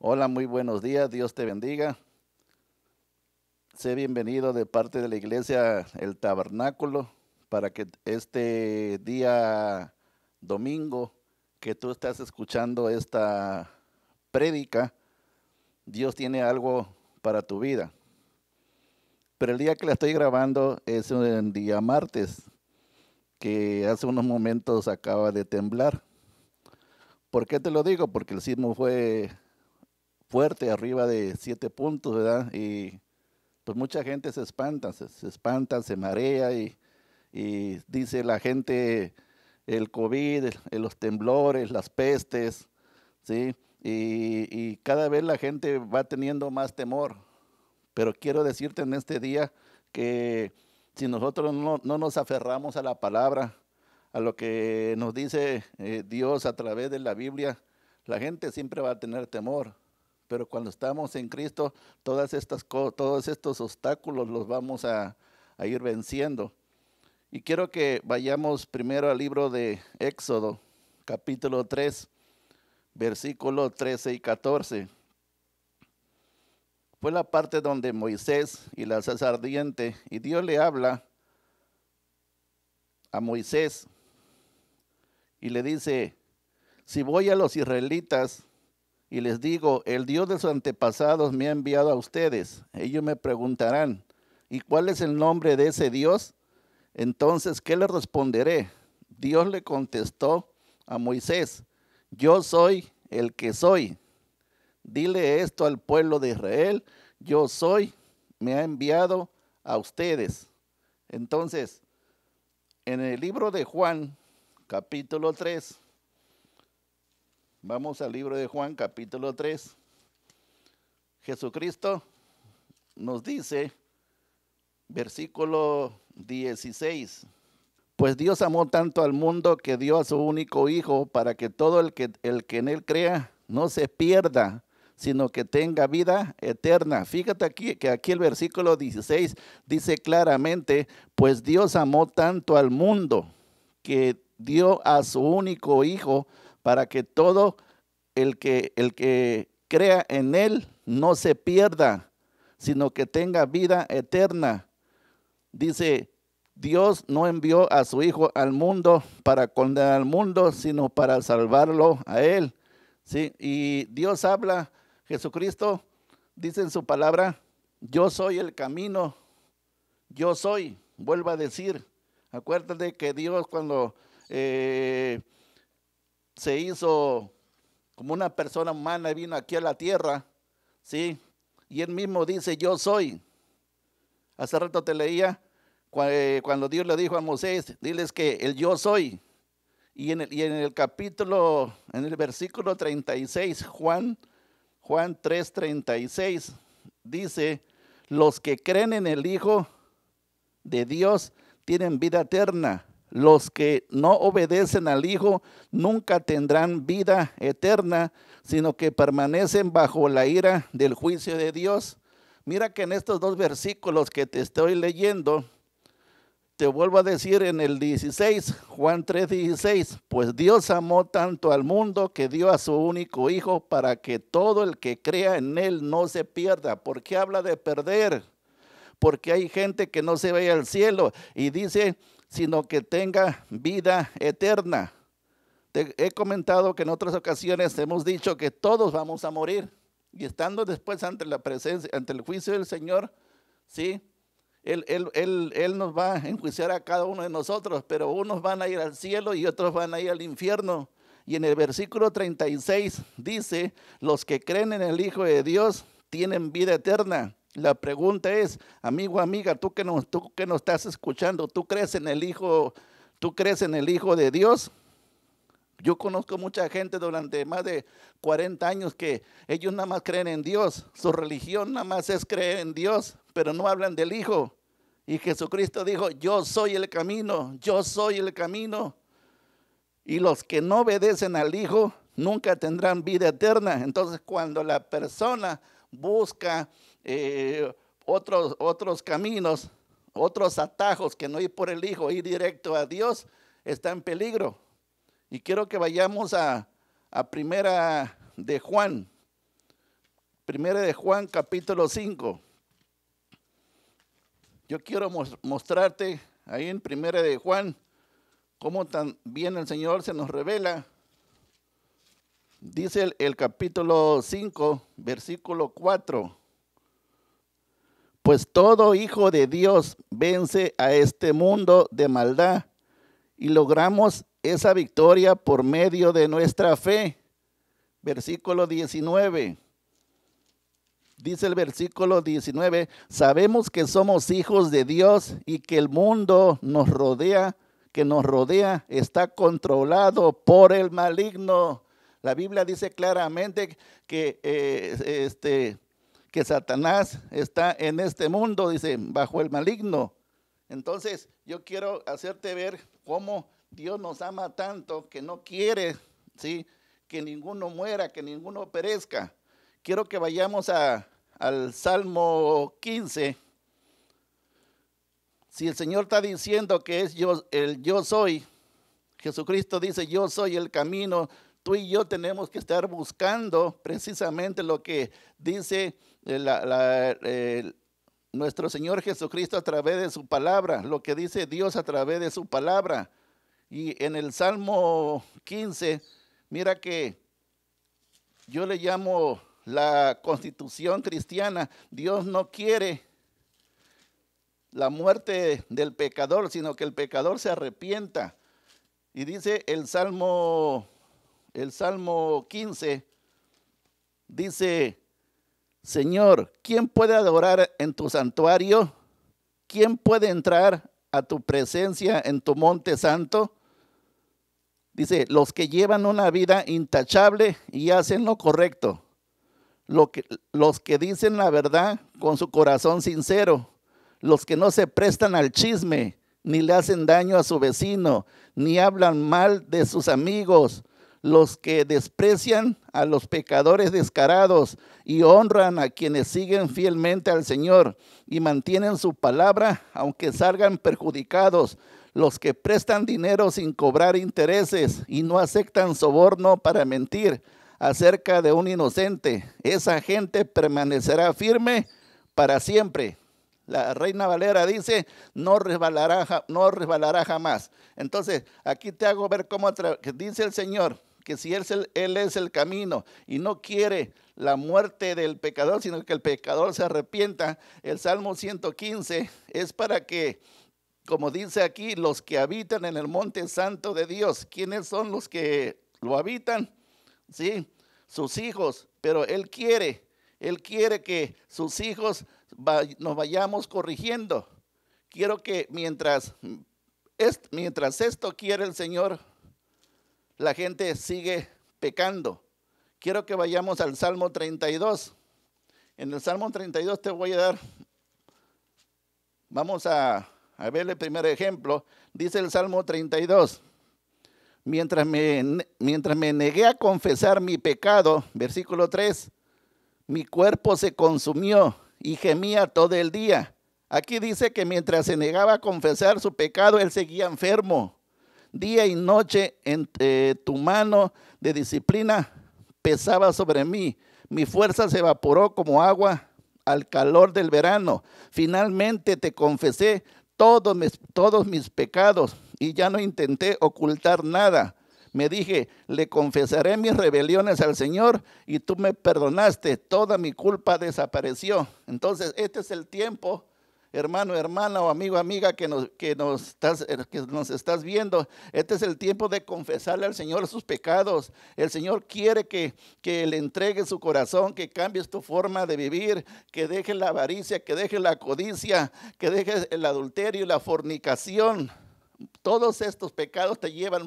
Hola, muy buenos días, Dios te bendiga. Sé bienvenido de parte de la iglesia El Tabernáculo para que este día domingo que tú estás escuchando esta prédica, Dios tiene algo para tu vida. Pero el día que la estoy grabando es un día martes, que hace unos momentos acaba de temblar. ¿Por qué te lo digo? Porque el sismo fue fuerte, arriba de 7 puntos, ¿verdad? Y pues mucha gente se espanta, se espanta, se marea y dice la gente el COVID, los temblores, las pestes, ¿sí? Y cada vez la gente va teniendo más temor. Pero quiero decirte en este día que si nosotros no nos aferramos a la palabra, a lo que nos dice Dios a través de la Biblia, la gente siempre va a tener temor. Pero cuando estamos en Cristo, todos estos obstáculos los vamos a ir venciendo. Y quiero que vayamos primero al libro de Éxodo, capítulo 3, versículos 13 y 14. Fue la parte donde Moisés y la zarza ardiente, y Dios le habla a Moisés y le dice: si voy a los israelitas y les digo, el Dios de sus antepasados me ha enviado a ustedes, ellos me preguntarán, ¿y cuál es el nombre de ese Dios? Entonces, ¿qué le responderé? Dios le contestó a Moisés: yo soy el que soy. Dile esto al pueblo de Israel: yo soy, me ha enviado a ustedes. Entonces, en el libro de Juan, capítulo 3, vamos al libro de Juan, capítulo 3. Jesucristo nos dice, versículo 16: pues Dios amó tanto al mundo que dio a su único Hijo para que todo el que en Él crea no se pierda, sino que tenga vida eterna. Fíjate aquí que aquí el versículo 16 dice claramente: pues Dios amó tanto al mundo que dio a su único Hijo para que todo el que crea en Él no se pierda, sino que tenga vida eterna. Dice, Dios no envió a su Hijo al mundo para condenar al mundo, sino para salvarlo a Él. ¿Sí? Y Dios habla, Jesucristo dice en su palabra: yo soy el camino, yo soy. Vuelvo a decir, acuérdate que Dios cuando se hizo como una persona humana y vino aquí a la tierra, ¿sí? Y Él mismo dice, yo soy. Hace rato te leía cuando Dios le dijo a Moisés, diles que el yo soy. Y en el capítulo, en el versículo 36, Juan 3:36, dice, los que creen en el Hijo de Dios tienen vida eterna. Los que no obedecen al Hijo nunca tendrán vida eterna, sino que permanecen bajo la ira del juicio de Dios. Mira que en estos dos versículos que te estoy leyendo, te vuelvo a decir en el 16, Juan 3:16, pues Dios amó tanto al mundo que dio a su único Hijo para que todo el que crea en Él no se pierda. ¿Por qué habla de perder? Porque hay gente que no se vaya al cielo y dice, sino que tenga vida eterna. Te he comentado que en otras ocasiones hemos dicho que todos vamos a morir y estando después ante la presencia, ante el juicio del Señor, ¿sí? Él nos va a enjuiciar a cada uno de nosotros, pero unos van a ir al cielo y otros van a ir al infierno. Y en el versículo 36 dice, los que creen en el Hijo de Dios tienen vida eterna. La pregunta es, amigo, amiga, tú que nos estás escuchando, ¿tú crees en el Hijo? ¿Tú crees en el Hijo de Dios? Yo conozco mucha gente durante más de 40 años que ellos nada más creen en Dios. Su religión nada más es creer en Dios, pero no hablan del Hijo. Y Jesucristo dijo, yo soy el camino, yo soy el camino. Y los que no obedecen al Hijo nunca tendrán vida eterna. Entonces, cuando la persona busca otros caminos, otros atajos que no ir por el Hijo, ir directo a Dios, está en peligro. Y quiero que vayamos a primera de Juan, Primera de Juan, capítulo 5. Yo quiero mostrarte ahí en Primera de Juan cómo también el Señor se nos revela. Dice el capítulo 5, versículo 4. Pues todo hijo de Dios vence a este mundo de maldad y logramos esa victoria por medio de nuestra fe. Versículo 19. Dice el versículo 19, sabemos que somos hijos de Dios y que el mundo que nos rodea, está controlado por el maligno. La Biblia dice claramente que Satanás está en este mundo, dice, bajo el maligno. Entonces, yo quiero hacerte ver cómo Dios nos ama tanto que no quiere, ¿sí?, que ninguno muera, que ninguno perezca. Quiero que vayamos al Salmo 15. Si el Señor está diciendo que es el yo soy, Jesucristo dice yo soy el camino, tú y yo tenemos que estar buscando precisamente lo que dice nuestro Señor Jesucristo a través de su palabra, lo que dice Dios a través de su palabra. Y en el Salmo 15, mira que yo le llamo la constitución cristiana. Dios no quiere la muerte del pecador, sino que el pecador se arrepienta. Y dice el Salmo 15, dice, Señor, ¿quién puede adorar en tu santuario? ¿Quién puede entrar a tu presencia en tu monte santo? Dice, los que llevan una vida intachable y hacen lo correcto. Los que dicen la verdad con su corazón sincero. Los que no se prestan al chisme, ni le hacen daño a su vecino, ni hablan mal de sus amigos. Los que desprecian a los pecadores descarados y honran a quienes siguen fielmente al Señor y mantienen su palabra aunque salgan perjudicados. Los que prestan dinero sin cobrar intereses y no aceptan soborno para mentir acerca de un inocente. Esa gente permanecerá firme para siempre. La Reina Valera dice, no resbalará jamás. Entonces, aquí te hago ver cómo dice el Señor, que si Él es el camino y no quiere la muerte del pecador, sino que el pecador se arrepienta. El Salmo 115 es para que, como dice aquí, los que habitan en el monte santo de Dios. ¿Quiénes son los que lo habitan? Sí, sus hijos, pero Él quiere que sus hijos nos vayamos corrigiendo. Quiero que mientras esto quiere el Señor, la gente sigue pecando. Quiero que vayamos al Salmo 32. En el Salmo 32 te voy a dar, vamos a ver el primer ejemplo. Dice el Salmo 32. Mientras me negué a confesar mi pecado, versículo 3, mi cuerpo se consumió y gemía todo el día. Aquí dice que mientras se negaba a confesar su pecado, él seguía enfermo. Día y noche tu mano de disciplina pesaba sobre mí. Mi fuerza se evaporó como agua al calor del verano. Finalmente te confesé todos mis pecados y ya no intenté ocultar nada. Me dije, le confesaré mis rebeliones al Señor y tú me perdonaste, toda mi culpa desapareció. Entonces, este es el tiempo, hermano, hermana o amigo, amiga que nos estás viendo. Este es el tiempo de confesarle al Señor sus pecados. El Señor quiere que le entregues su corazón, que cambies tu forma de vivir, que dejes la avaricia, que dejes la codicia, que dejes el adulterio y la fornicación. Todos estos pecados te llevan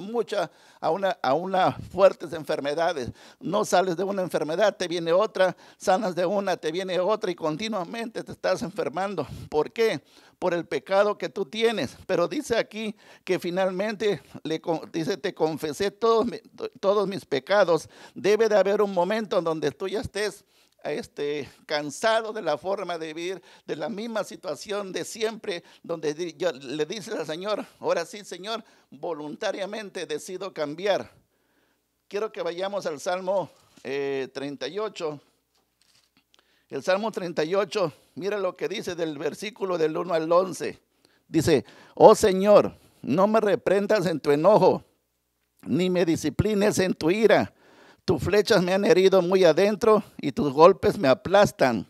a una fuertes enfermedades. No sales de una enfermedad, te viene otra, sanas de una, te viene otra y continuamente te estás enfermando. ¿Por qué? Por el pecado que tú tienes. Pero dice aquí que finalmente dice, te confesé todos mis pecados. Debe de haber un momento en donde tú ya estés cansado de la forma de vivir, de la misma situación de siempre, donde le dices al Señor, ahora sí, Señor, voluntariamente decido cambiar. Quiero que vayamos al Salmo 38. El Salmo 38, mira lo que dice del versículo del 1 al 11. Dice, oh Señor, no me reprendas en tu enojo, ni me disciplines en tu ira. Tus flechas me han herido muy adentro y tus golpes me aplastan.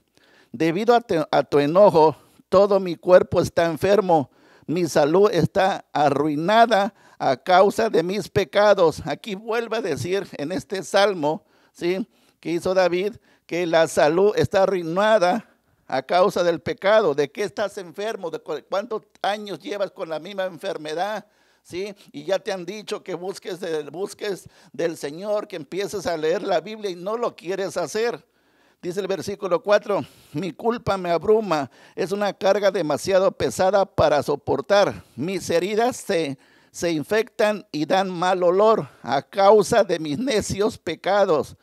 Debido a tu enojo, todo mi cuerpo está enfermo. Mi salud está arruinada a causa de mis pecados. Aquí vuelve a decir en este salmo, ¿sí?, que hizo David, que la salud está arruinada a causa del pecado. ¿De qué estás enfermo? ¿De cuántos años llevas con la misma enfermedad? ¿Sí? Y ya te han dicho que busques del Señor, que empieces a leer la Biblia y no lo quieres hacer. Dice el versículo 4, mi culpa me abruma, es una carga demasiado pesada para soportar. Mis heridas se infectan y dan mal olor a causa de mis necios pecados.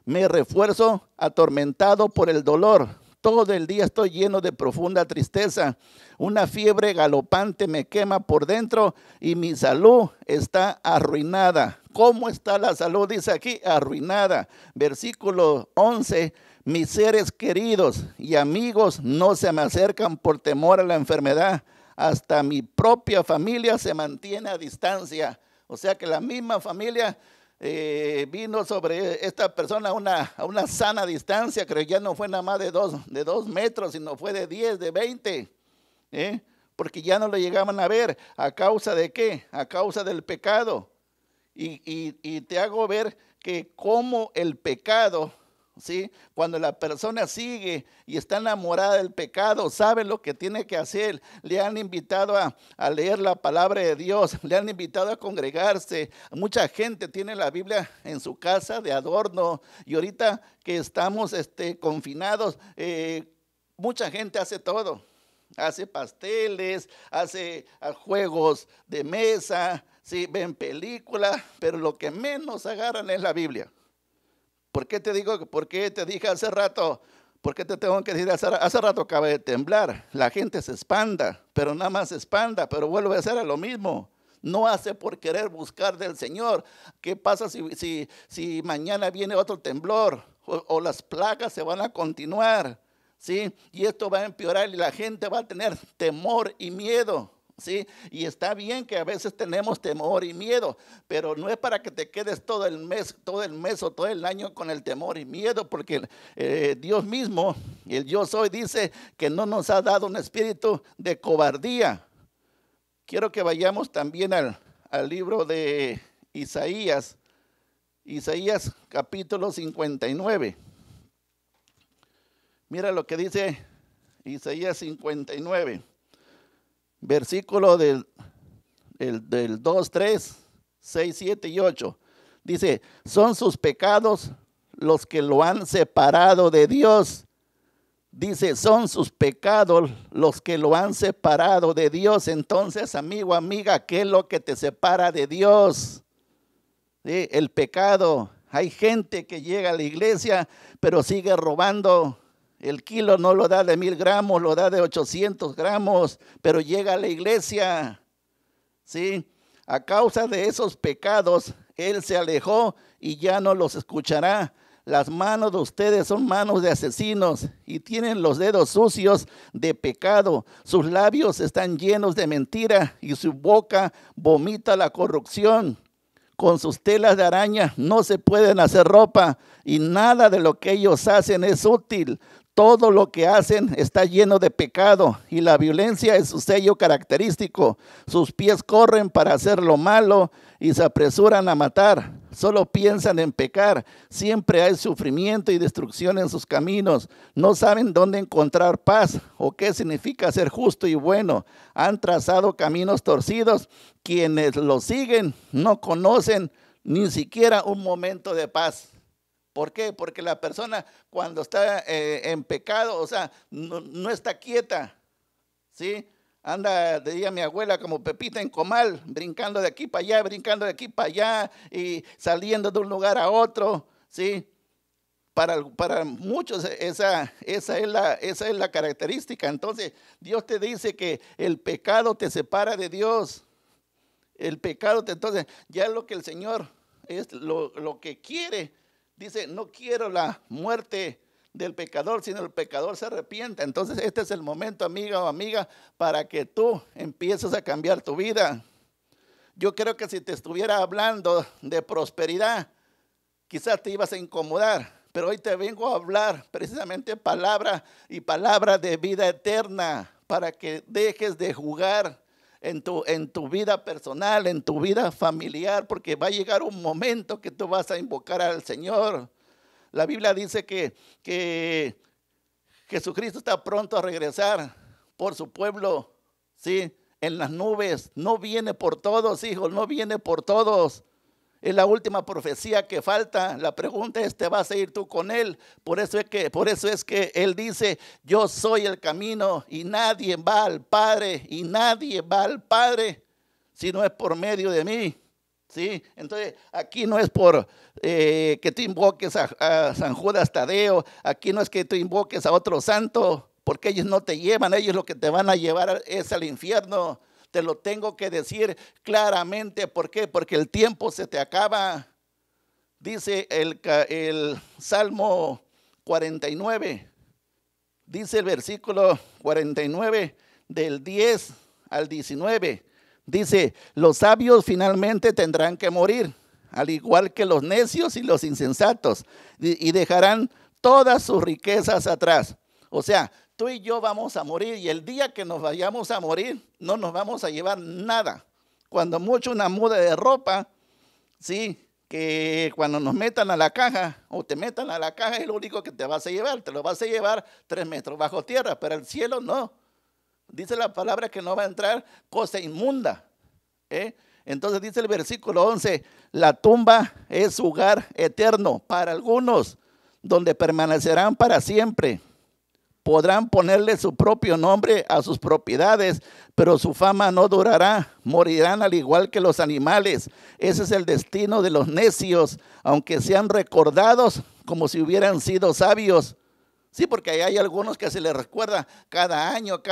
Me refuerzo atormentado por el dolor. Todo el día estoy lleno de profunda tristeza. Una fiebre galopante me quema por dentro y mi salud está arruinada. ¿Cómo está la salud? Dice aquí, arruinada. Versículo 11, mis seres queridos y amigos no se me acercan por temor a la enfermedad. Hasta mi propia familia se mantiene a distancia. O sea que la misma familia vino sobre esta persona a una sana distancia, creo ya no fue nada más de dos metros, sino fue de 10, de 20, porque ya no lo llegaban a ver. ¿A causa de qué? A causa del pecado. Y te hago ver que como el pecado, ¿sí?, cuando la persona sigue y está enamorada del pecado, sabe lo que tiene que hacer. Le han invitado a leer la palabra de Dios, le han invitado a congregarse. Mucha gente tiene la Biblia en su casa de adorno, y ahorita que estamos confinados, mucha gente hace todo. Hace pasteles, hace juegos de mesa, ¿sí?, ven películas, pero lo que menos agarran es la Biblia. ¿Por qué te digo? ¿Por qué te dije hace rato? ¿Por qué te tengo que decir? Hace rato acaba de temblar. La gente se espanta, pero nada más se espanta, pero vuelve a hacer lo mismo. No hace por querer buscar del Señor. ¿Qué pasa si mañana viene otro temblor o las plagas se van a continuar? ¿Sí? Y esto va a empeorar y la gente va a tener temor y miedo. ¿Sí? Y está bien que a veces tenemos temor y miedo, pero no es para que te quedes todo el mes o todo el año con el temor y miedo, porque Dios mismo, el yo soy, dice que no nos ha dado un espíritu de cobardía. Quiero que vayamos también al libro de Isaías capítulo 59. Mira lo que dice Isaías 59. Versículo del 2, 3, 6, 7 y 8. Dice, son sus pecados los que lo han separado de Dios. Dice, son sus pecados los que lo han separado de Dios. Entonces, amigo, amiga, ¿qué es lo que te separa de Dios? ¿Sí? El pecado. Hay gente que llega a la iglesia, pero sigue robando. El kilo no lo da de 1000 gramos, lo da de 800 gramos, pero llega a la iglesia, ¿sí? A causa de esos pecados, Él se alejó y ya no los escuchará. Las manos de ustedes son manos de asesinos y tienen los dedos sucios de pecado. Sus labios están llenos de mentira y su boca vomita la corrupción. Con sus telas de araña no se pueden hacer ropa y nada de lo que ellos hacen es útil. Todo lo que hacen está lleno de pecado y la violencia es su sello característico. Sus pies corren para hacer lo malo y se apresuran a matar. Solo piensan en pecar. Siempre hay sufrimiento y destrucción en sus caminos. No saben dónde encontrar paz o qué significa ser justo y bueno. Han trazado caminos torcidos. Quienes lo siguen no conocen ni siquiera un momento de paz. ¿Por qué? Porque la persona cuando está en pecado, o sea, no está quieta, ¿sí? Anda, decía mi abuela, como Pepita en comal, brincando de aquí para allá, brincando de aquí para allá y saliendo de un lugar a otro, ¿sí? Para muchos esa es la característica. Entonces, Dios te dice que el pecado te separa de Dios. El pecado, entonces, ya es lo que el Señor es lo que quiere. Dice, no quiero la muerte del pecador, sino el pecador se arrepienta. Entonces este es el momento, amiga o amiga, para que tú empieces a cambiar tu vida. Yo creo que si te estuviera hablando de prosperidad, quizás te ibas a incomodar, pero hoy te vengo a hablar precisamente palabra y palabra de vida eterna, para que dejes de jugar en tu vida personal, en tu vida familiar, porque va a llegar un momento que tú vas a invocar al Señor. La Biblia dice que Jesucristo está pronto a regresar por su pueblo, ¿sí? En las nubes. No viene por todos, hijos, no viene por todos. Es la última profecía que falta. La pregunta es, ¿te vas a ir tú con él? Por eso es que él dice, yo soy el camino y nadie va al Padre, y nadie va al Padre si no es por medio de mí. ¿Sí? Entonces, aquí no es por que tú invoques a San Judas Tadeo, aquí no es que tú invoques a otro santo, porque ellos no te llevan, ellos lo que te van a llevar es al infierno. Te lo tengo que decir claramente. ¿Por qué? Porque el tiempo se te acaba. Dice el Salmo 49, dice el versículo 49 del 10 al 19. Dice, los sabios finalmente tendrán que morir, al igual que los necios y los insensatos, y dejarán todas sus riquezas atrás. O sea, tú y yo vamos a morir, y el día que nos vayamos a morir, no nos vamos a llevar nada. Cuando mucho una muda de ropa, sí, que cuando nos metan a la caja, o te metan a la caja, es lo único que te vas a llevar. Te lo vas a llevar 3 metros bajo tierra, pero el cielo no. Dice la palabra que no va a entrar cosa inmunda. Entonces dice el versículo 11, la tumba es hogar eterno para algunos, donde permanecerán para siempre. Podrán ponerle su propio nombre a sus propiedades, pero su fama no durará. Morirán al igual que los animales. Ese es el destino de los necios, aunque sean recordados como si hubieran sido sabios. Sí, porque hay algunos que se les recuerda cada año,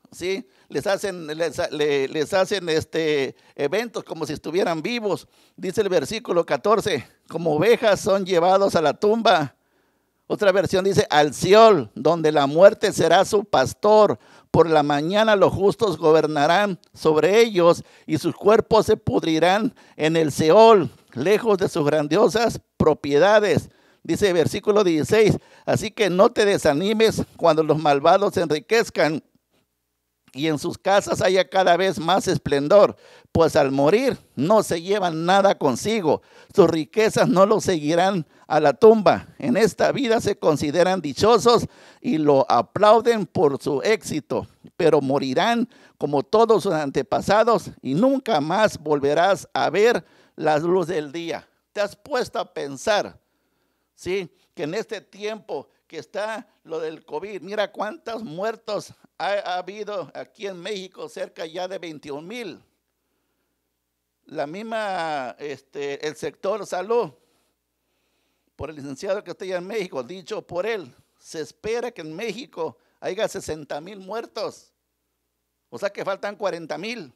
¿sí? Les hacen eventos como si estuvieran vivos. Dice el versículo 14, como ovejas son llevados a la tumba. Otra versión dice, al Seol, donde la muerte será su pastor. Por la mañana los justos gobernarán sobre ellos, y sus cuerpos se pudrirán en el Seol, lejos de sus grandiosas propiedades. Dice versículo 16, así que no te desanimes cuando los malvados se enriquezcan y en sus casas haya cada vez más esplendor, pues al morir no se llevan nada consigo, sus riquezas no los seguirán a la tumba. En esta vida se consideran dichosos y lo aplauden por su éxito, pero morirán como todos sus antepasados y nunca más volverás a ver la luz del día. ¿Te has puesto a pensar? Sí, que en este tiempo que está lo del COVID, mira cuántos muertos ha habido aquí en México, cerca ya de 21,000. La misma, el sector salud, por el licenciado que está allá en México, dicho por él, se espera que en México haya 60,000 muertos. O sea que faltan 40,000.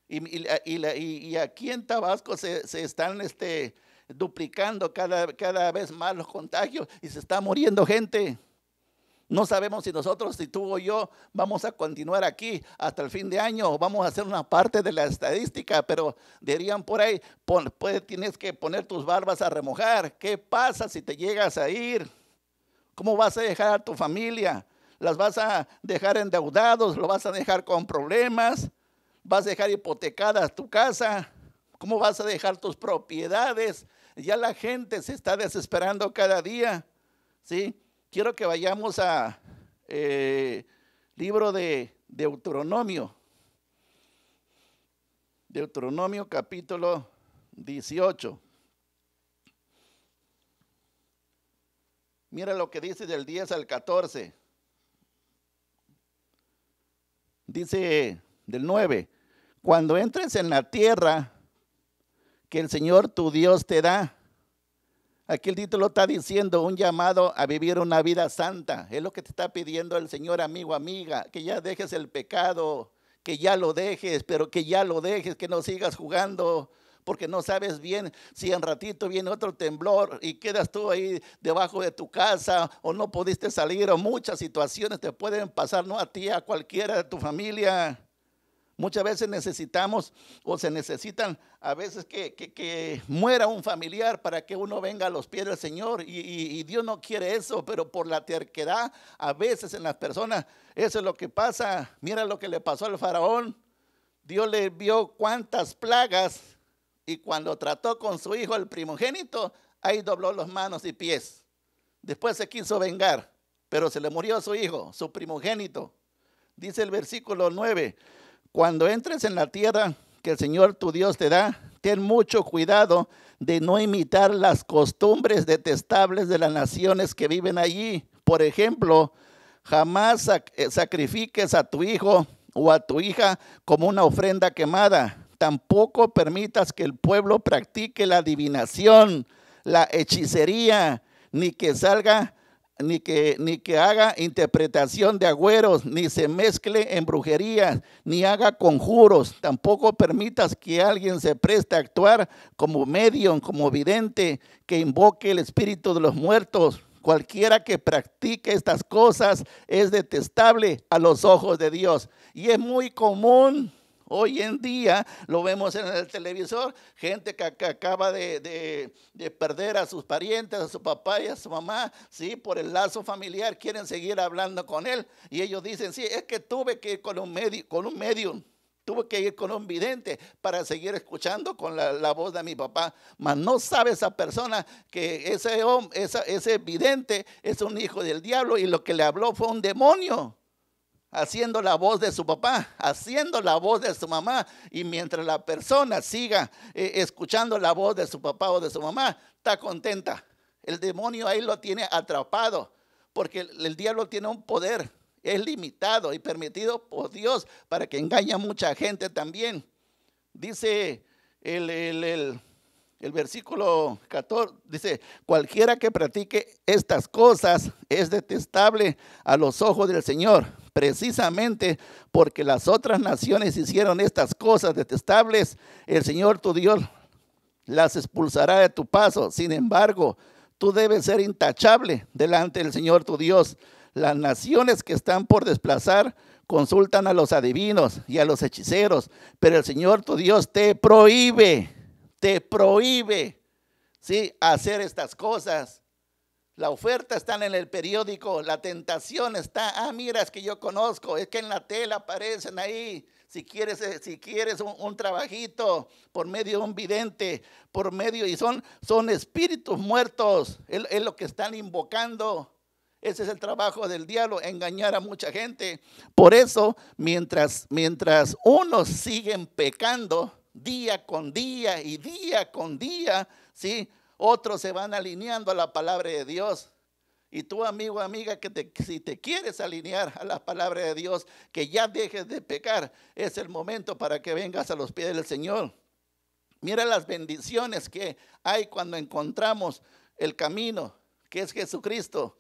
Y aquí en Tabasco se están duplicando cada vez más los contagios y se está muriendo gente. No sabemos si nosotros, si tú o yo, vamos a continuar aquí hasta el fin de año o vamos a hacer una parte de la estadística, pero dirían por ahí, tienes que poner tus barbas a remojar. ¿Qué pasa si te llegas a ir? ¿Cómo vas a dejar a tu familia? ¿Las vas a dejar endeudados? ¿Lo vas a dejar con problemas? ¿Vas a dejar hipotecada tu casa? ¿Cómo vas a dejar tus propiedades? Ya la gente se está desesperando cada día, ¿sí? Quiero que vayamos a libro de Deuteronomio. Deuteronomio capítulo 18. Mira lo que dice del 10 al 14. Dice del 9. Cuando entres en la tierra que el Señor tu Dios te da. Aquí el título está diciendo un llamado a vivir una vida santa. Es lo que te está pidiendo el Señor, amigo, amiga, que ya dejes el pecado, que ya lo dejes, pero que ya lo dejes, que no sigas jugando, porque no sabes bien si en ratito viene otro temblor y quedas tú ahí debajo de tu casa o no pudiste salir, o muchas situaciones te pueden pasar, no a ti, a cualquiera de tu familia. Muchas veces necesitamos o se necesitan a veces que muera un familiar para que uno venga a los pies del Señor y Dios no quiere eso, pero por la terquedad a veces en las personas, eso es lo que pasa. Mira lo que le pasó al faraón. Dios le vio cuántas plagas y cuando trató con su hijo el primogénito, ahí dobló las manos y pies. Después se quiso vengar, pero se le murió su hijo, su primogénito. Dice el versículo 9. Cuando entres en la tierra que el Señor tu Dios te da, ten mucho cuidado de no imitar las costumbres detestables de las naciones que viven allí. Por ejemplo, jamás sacrifiques a tu hijo o a tu hija como una ofrenda quemada. Tampoco permitas que el pueblo practique la adivinación, la hechicería, ni que haga interpretación de agüeros, ni se mezcle en brujerías, ni haga conjuros. Tampoco permitas que alguien se preste a actuar como medium, como vidente, que invoque el espíritu de los muertos. Cualquiera que practique estas cosas es detestable a los ojos de Dios. Y es muy común. Hoy en día lo vemos en el televisor, gente que acaba de perder a sus parientes, a su papá y a su mamá, ¿sí? Por el lazo familiar quieren seguir hablando con él y ellos dicen, sí, es que tuve que ir con un medium, tuve que ir con un vidente para seguir escuchando con la voz de mi papá. Mas no sabe esa persona que ese vidente es un hijo del diablo y lo que le habló fue un demonio, haciendo la voz de su papá, haciendo la voz de su mamá. Y mientras la persona siga escuchando la voz de su papá o de su mamá, está contenta. El demonio ahí lo tiene atrapado, porque el diablo tiene un poder, es limitado y permitido por Dios para que engañe a mucha gente también. Dice el versículo 14, dice, cualquiera que practique estas cosas es detestable a los ojos del Señor. Precisamente porque las otras naciones hicieron estas cosas detestables, el Señor tu Dios las expulsará de tu paso. Sin embargo, tú debes ser intachable delante del Señor tu Dios. Las naciones que están por desplazar consultan a los adivinos y a los hechiceros, pero el Señor tu Dios te prohíbe, ¿sí?, hacer estas cosas. La oferta está en el periódico, la tentación está, mira, es que yo conozco, es que en la tela aparecen ahí, si quieres un trabajito por medio de un vidente, y son espíritus muertos, es lo que están invocando. Ese es el trabajo del diablo, engañar a mucha gente. Por eso, mientras unos siguen pecando día con día, ¿sí?, otros se van alineando a la palabra de Dios. Y tú, amigo, amiga, si te quieres alinear a la palabra de Dios, que ya dejes de pecar, es el momento para que vengas a los pies del Señor. Mira las bendiciones que hay cuando encontramos el camino, que es Jesucristo.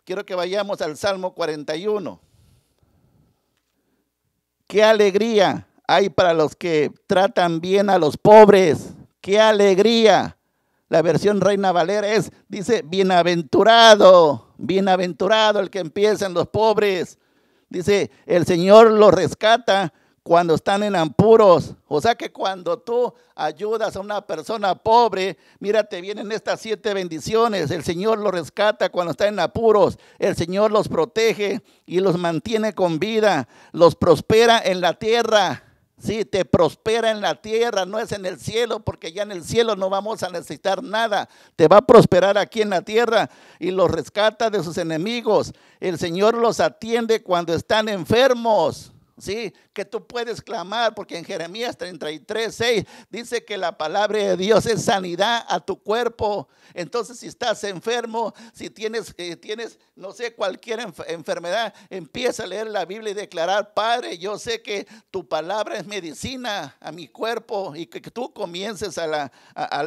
Quiero que vayamos al Salmo 41. Qué alegría hay para los que tratan bien a los pobres. Qué alegría. La versión Reina Valera dice, bienaventurado el que empieza en los pobres. Dice, el Señor los rescata cuando están en apuros. O sea que cuando tú ayudas a una persona pobre, mira, te vienen estas 7 bendiciones. El Señor los rescata cuando están en apuros. El Señor los protege y los mantiene con vida. Los prospera en la tierra. Sí, te prospera en la tierra, no es en el cielo, porque ya en el cielo no vamos a necesitar nada. Te va a prosperar aquí en la tierra y los rescata de sus enemigos. El Señor los atiende cuando están enfermos. Sí, que tú puedes clamar, porque en Jeremías 33:6 dice que la palabra de Dios es sanidad a tu cuerpo. Entonces, si estás enfermo, si tienes no sé, cualquier enfermedad, empieza a leer la Biblia y declarar, Padre, yo sé que tu palabra es medicina a mi cuerpo, y que tú comiences a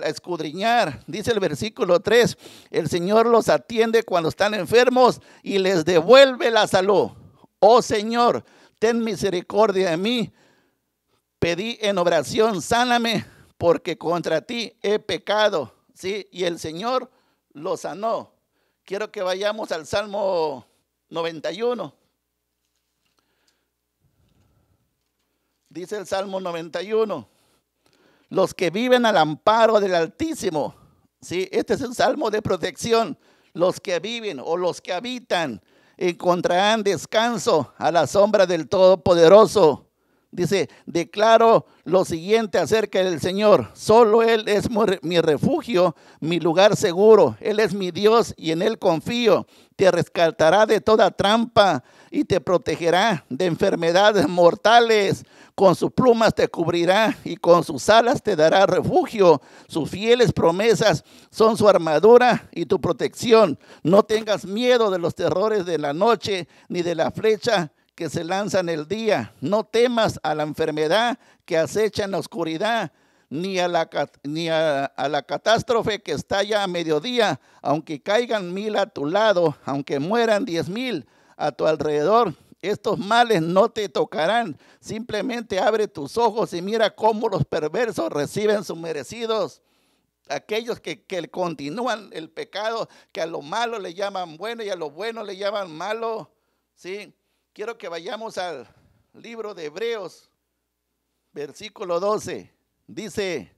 escudriñar. Dice el versículo 3, el Señor los atiende cuando están enfermos y les devuelve la salud. Oh Señor, ten misericordia de mí. Pedí en oración, sáname, porque contra ti he pecado, ¿sí? Y el Señor lo sanó. Quiero que vayamos al Salmo 91. Dice el Salmo 91, los que viven al amparo del Altísimo, ¿sí? Este es un salmo de protección. Los que viven o los que habitan encontrarán descanso a la sombra del Todopoderoso. Dice, declaro lo siguiente acerca del Señor. Solo Él es mi refugio, mi lugar seguro. Él es mi Dios y en Él confío. Te rescatará de toda trampa y te protegerá de enfermedades mortales. Con sus plumas te cubrirá y con sus alas te dará refugio. Sus fieles promesas son su armadura y tu protección. No tengas miedo de los terrores de la noche, ni de la flecha que se lanza en el día. No temas a la enfermedad que acecha en la oscuridad, ni a la catástrofe que estalla a mediodía. Aunque caigan 1000 a tu lado, aunque mueran 10,000 a tu alrededor, estos males no te tocarán. Simplemente abre tus ojos y mira cómo los perversos reciben sus merecidos. Aquellos que continúan el pecado, que a lo malo le llaman bueno y a lo bueno le llaman malo. ¿Sí? Quiero que vayamos al libro de Hebreos, versículo 12. Dice,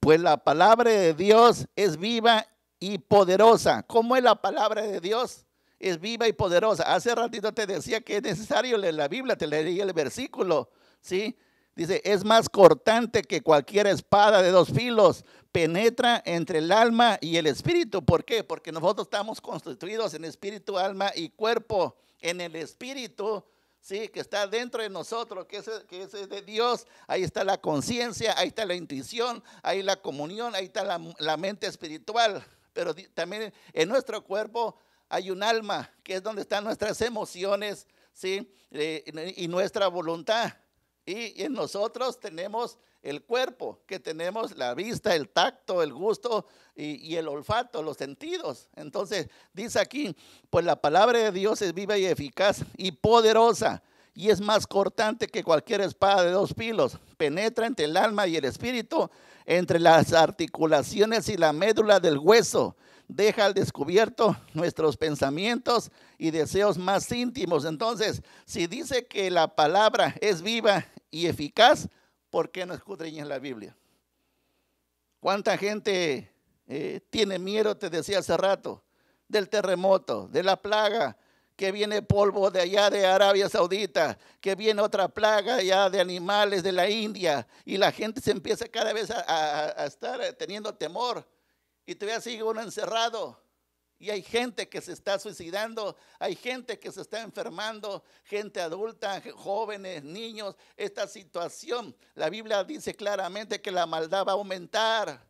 pues la palabra de Dios es viva y poderosa. ¿Cómo es la palabra de Dios? Es viva y poderosa. Hace ratito te decía que es necesario leer la Biblia, te leí el versículo, ¿sí? Dice, es más cortante que cualquier espada de 2 filos, penetra entre el alma y el espíritu. ¿Por qué? Porque nosotros estamos constituidos en espíritu, alma y cuerpo. En el espíritu, ¿sí? Que está dentro de nosotros, que es de Dios. Ahí está la conciencia, ahí está la intuición, ahí la comunión, ahí está la mente espiritual. Pero también en nuestro cuerpo hay un alma, que es donde están nuestras emociones, ¿sí? Y nuestra voluntad. Y en nosotros tenemos el cuerpo, que tenemos la vista, el tacto, el gusto y el olfato, los sentidos. Entonces dice aquí, pues la palabra de Dios es viva y eficaz y poderosa, y es más cortante que cualquier espada de 2 filos. Penetra entre el alma y el espíritu, entre las articulaciones y la médula del hueso. Deja al descubierto nuestros pensamientos y deseos más íntimos. Entonces, si dice que la palabra es viva y eficaz, ¿por qué no escudriñas la Biblia? ¿Cuánta gente tiene miedo, te decía hace rato, del terremoto, de la plaga, que viene polvo de allá de Arabia Saudita, que viene otra plaga allá de animales de la India, y la gente se empieza cada vez a estar teniendo temor, y todavía sigue uno encerrado? Y hay gente que se está suicidando, hay gente que se está enfermando, gente adulta, jóvenes, niños. Esta situación, la Biblia dice claramente que la maldad va a aumentar.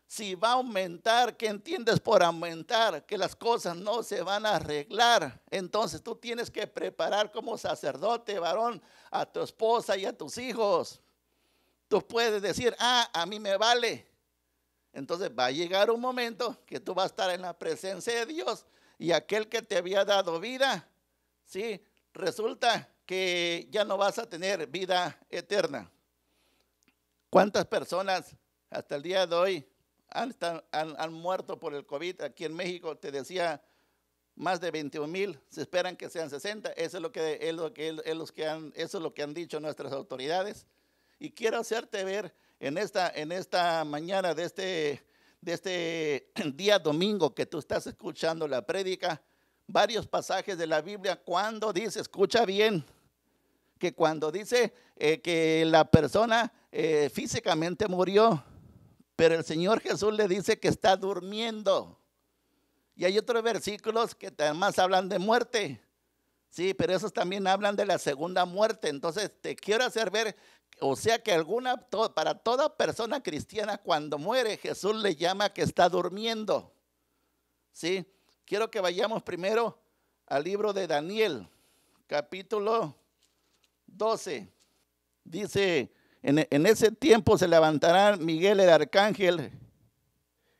Si va a aumentar, ¿qué entiendes por aumentar? Que las cosas no se van a arreglar. Entonces tú tienes que preparar como sacerdote, varón, a tu esposa y a tus hijos. Tú puedes decir, a mí me vale. Entonces va a llegar un momento que tú vas a estar en la presencia de Dios y aquel que te había dado vida, ¿sí? Resulta que ya no vas a tener vida eterna. ¿Cuántas personas hasta el día de hoy han muerto por el COVID? Aquí en México te decía más de 21,000, se esperan que sean 60. Eso es lo que han dicho nuestras autoridades. Y quiero hacerte ver en esta mañana de este día domingo que tú estás escuchando la prédica, varios pasajes de la Biblia cuando dice, escucha bien, que cuando dice que la persona físicamente murió, pero el Señor Jesús le dice que está durmiendo. Y hay otros versículos que además hablan de muerte. Sí, pero esos también hablan de la segunda muerte. Entonces te quiero hacer ver, o sea que para toda persona cristiana cuando muere, Jesús le llama que está durmiendo. Sí, quiero que vayamos primero al libro de Daniel, capítulo 12. Dice, en ese tiempo se levantará Miguel el arcángel,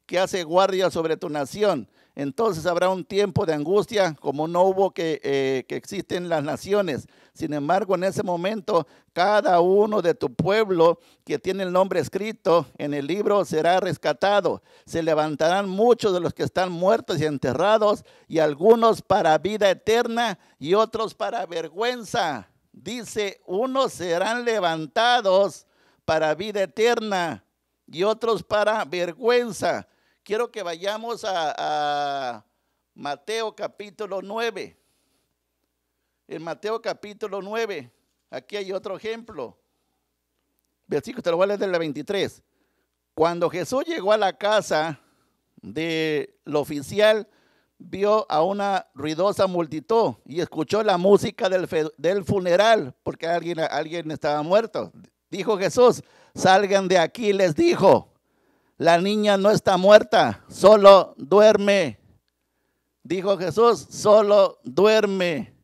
que hace guardia sobre tu nación. Entonces habrá un tiempo de angustia como no hubo que existen las naciones. Sin embargo, en ese momento, cada uno de tu pueblo que tiene el nombre escrito en el libro será rescatado. Se levantarán muchos de los que están muertos y enterrados, y algunos para vida eterna y otros para vergüenza. Dice, unos serán levantados para vida eterna y otros para vergüenza. Quiero que vayamos a Mateo capítulo 9. En Mateo capítulo 9, aquí hay otro ejemplo. Versículo, te lo voy a leer del 23. Cuando Jesús llegó a la casa del oficial, vio a una ruidosa multitud y escuchó la música del funeral, porque alguien estaba muerto. Dijo Jesús, salgan de aquí, les dijo. La niña no está muerta, solo duerme. Dijo Jesús, solo duerme.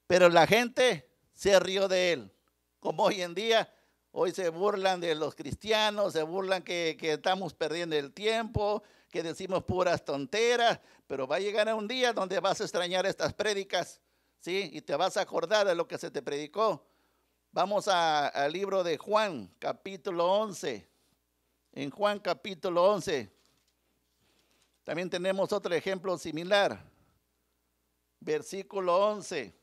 Pero la gente se rió de él. Como hoy en día, hoy se burlan de los cristianos, se burlan que estamos perdiendo el tiempo, que decimos puras tonteras. Pero va a llegar un día donde vas a extrañar estas prédicas, ¿sí? Y te vas a acordar de lo que se te predicó. Vamos al libro de Juan, capítulo 11. En Juan capítulo 11 también tenemos otro ejemplo similar. Versículo 11.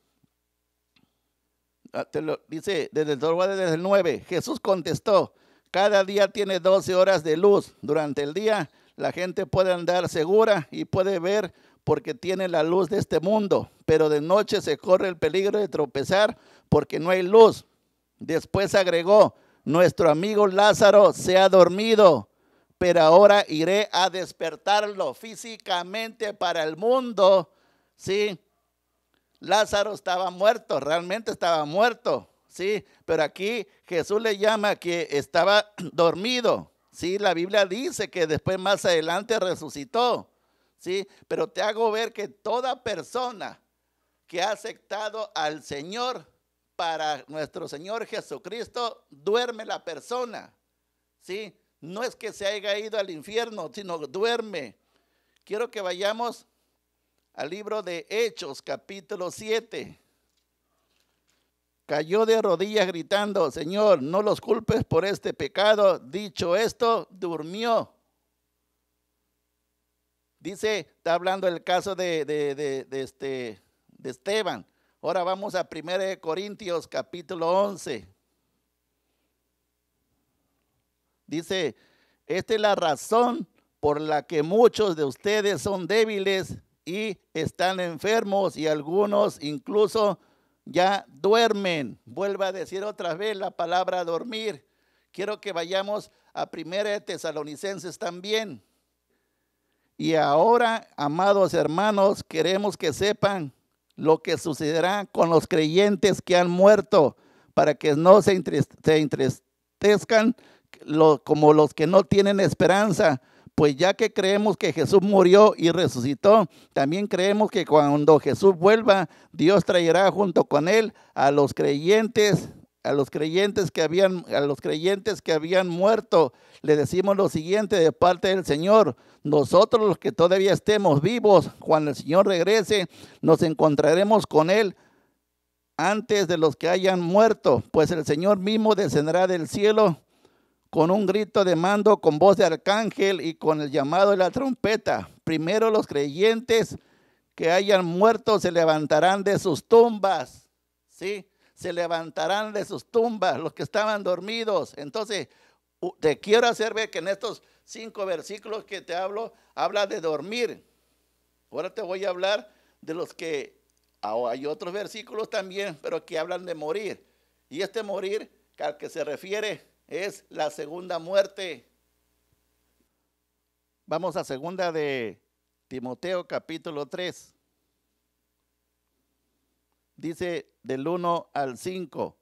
Dice desde el 9. Jesús contestó, cada día tiene 12 horas de luz. Durante el día la gente puede andar segura y puede ver porque tiene la luz de este mundo. Pero de noche se corre el peligro de tropezar porque no hay luz. Después agregó, nuestro amigo Lázaro se ha dormido, pero ahora iré a despertarlo físicamente para el mundo. Sí, Lázaro estaba muerto, realmente estaba muerto, sí, pero aquí Jesús le llama que estaba dormido. Sí, la Biblia dice que después más adelante resucitó, sí, pero te hago ver que toda persona que ha aceptado al Señor, para nuestro Señor Jesucristo, duerme la persona, ¿sí? No es que se haya ido al infierno, sino duerme. Quiero que vayamos al libro de Hechos, capítulo 7. Cayó de rodillas gritando, Señor, no los culpes por este pecado. Dicho esto, durmió. Dice, está hablando el caso de Esteban. Ahora vamos a 1 Corintios capítulo 11. Dice, esta es la razón por la que muchos de ustedes son débiles y están enfermos y algunos incluso ya duermen. Vuelva a decir otra vez la palabra dormir. Quiero que vayamos a 1 Tesalonicenses también. Y ahora, amados hermanos, queremos que sepan lo que sucederá con los creyentes que han muerto, para que no se entristezcan como los que no tienen esperanza. Pues ya que creemos que Jesús murió y resucitó, también creemos que cuando Jesús vuelva, Dios traerá junto con él a los creyentes que habían muerto. Le decimos lo siguiente de parte del Señor: nosotros los que todavía estemos vivos, cuando el Señor regrese, nos encontraremos con él antes de los que hayan muerto, pues el Señor mismo descenderá del cielo con un grito de mando, con voz de arcángel y con el llamado de la trompeta. Primero los creyentes que hayan muerto se levantarán de sus tumbas, ¿sí? Se levantarán de sus tumbas los que estaban dormidos. Entonces, te quiero hacer ver que en estos 5 versículos que te hablo, habla de dormir. Ahora te voy a hablar de los que, hay otros versículos también, pero que hablan de morir. Y este morir al que se refiere es la segunda muerte. Vamos a segunda de Timoteo capítulo 3. Dice del 1 al 5.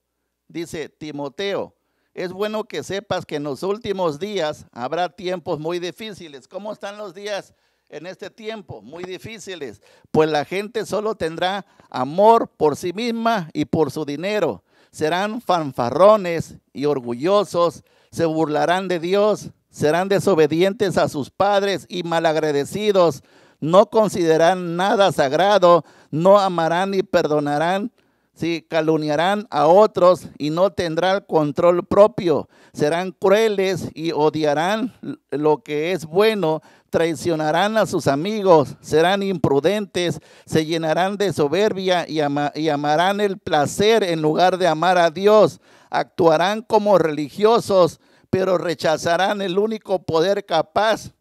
Dice, Timoteo, es bueno que sepas que en los últimos días habrá tiempos muy difíciles. ¿Cómo están los días en este tiempo? Muy difíciles. Pues la gente solo tendrá amor por sí misma y por su dinero. Serán fanfarrones y orgullosos. Se burlarán de Dios. serán desobedientes a sus padres y malagradecidos, no considerarán nada sagrado, no amarán ni perdonarán, sí, calumniarán a otros y no tendrán control propio, serán crueles y odiarán lo que es bueno, traicionarán a sus amigos, serán imprudentes, se llenarán de soberbia y amarán el placer en lugar de amar a Dios, actuarán como religiosos, pero rechazarán el único poder capaz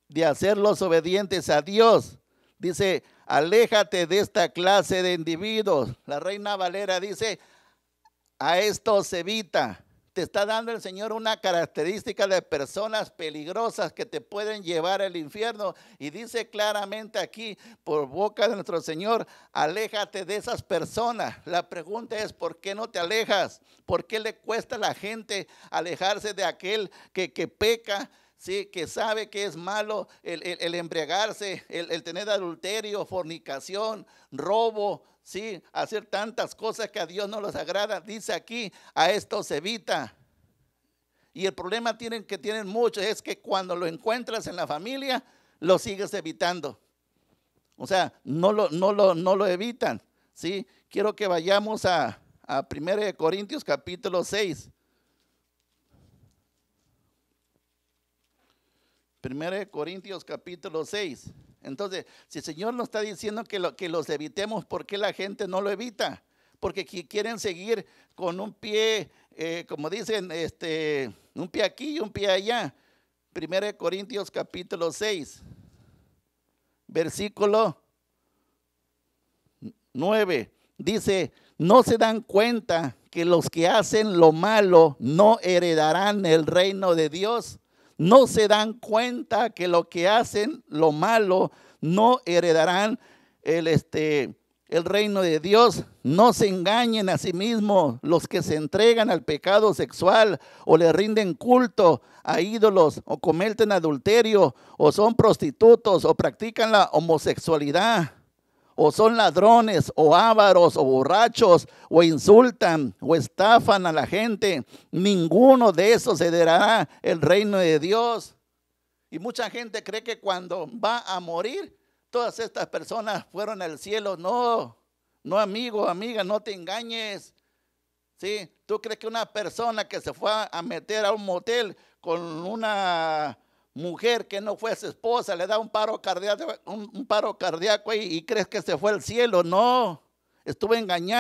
de hacerlos obedientes a Dios. Dice, aléjate de esta clase de individuos. La Reina Valera dice, a estos evita. Te está dando el Señor una característica de personas peligrosas que te pueden llevar al infierno. Y dice claramente aquí, por boca de nuestro Señor, aléjate de esas personas. La pregunta es, ¿por qué no te alejas? ¿Por qué le cuesta a la gente alejarse de aquel que peca? Sí, que sabe que es malo el embriagarse, el tener adulterio, fornicación, robo, sí, hacer tantas cosas que a Dios no les agrada. Dice aquí, a esto se evita. Y el problema que tienen muchos es que cuando lo encuentras en la familia, lo sigues evitando. O sea, no lo evitan, ¿sí? Quiero que vayamos a 1 Corintios capítulo 6. 1 Corintios capítulo 6. Entonces, si el Señor nos está diciendo que los evitemos, ¿por qué la gente no lo evita? Porque quieren seguir con un pie, como dicen, un pie aquí y un pie allá. 1 Corintios capítulo 6, versículo 9. Dice, ¿no se dan cuenta que los que hacen lo malo no heredarán el reino de Dios? No se dan cuenta que los que hacen lo malo no heredarán el reino de Dios. No se engañen a sí mismos los que se entregan al pecado sexual o le rinden culto a ídolos o cometen adulterio o son prostitutos o practican la homosexualidad o son ladrones, o ávaros, o borrachos, o insultan, o estafan a la gente. Ninguno de esos heredará el reino de Dios. Y mucha gente cree que cuando va a morir, todas estas personas fueron al cielo. No, amigo, amiga, no te engañes. ¿Sí? ¿Tú crees que una persona que se fue a meter a un motel con una mujer que no fue su esposa, le da un paro cardíaco y crees que se fue al cielo? No, engañó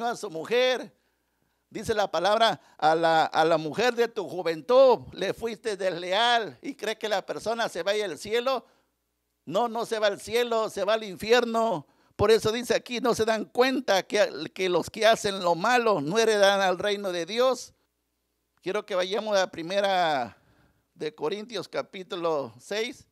a su mujer. Dice la palabra, a la mujer de tu juventud le fuiste desleal y crees que la persona se vaya al cielo. No se va al cielo, se va al infierno. Por eso dice aquí, no se dan cuenta que los que hacen lo malo no heredan al reino de Dios. Quiero que vayamos a 1 Corintios capítulo 6,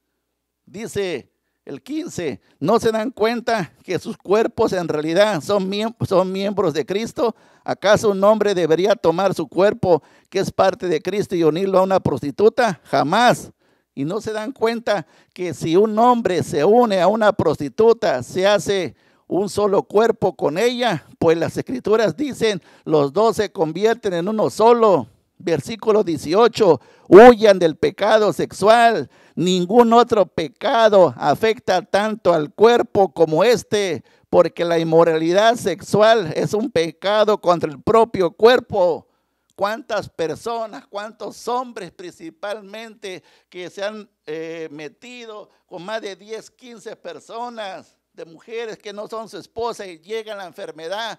dice el 15, ¿no se dan cuenta que sus cuerpos en realidad son miembros de Cristo? ¿Acaso un hombre debería tomar su cuerpo, que es parte de Cristo, y unirlo a una prostituta? Jamás. Y no se dan cuenta que si un hombre se une a una prostituta, se hace un solo cuerpo con ella, pues las escrituras dicen, los dos se convierten en uno solo. Versículo 18, huyan del pecado sexual. Ningún otro pecado afecta tanto al cuerpo como este, porque la inmoralidad sexual es un pecado contra el propio cuerpo. ¿Cuántas personas, cuántos hombres principalmente que se han metido con más de 10, 15 personas, de mujeres que no son su esposa, y llevan la enfermedad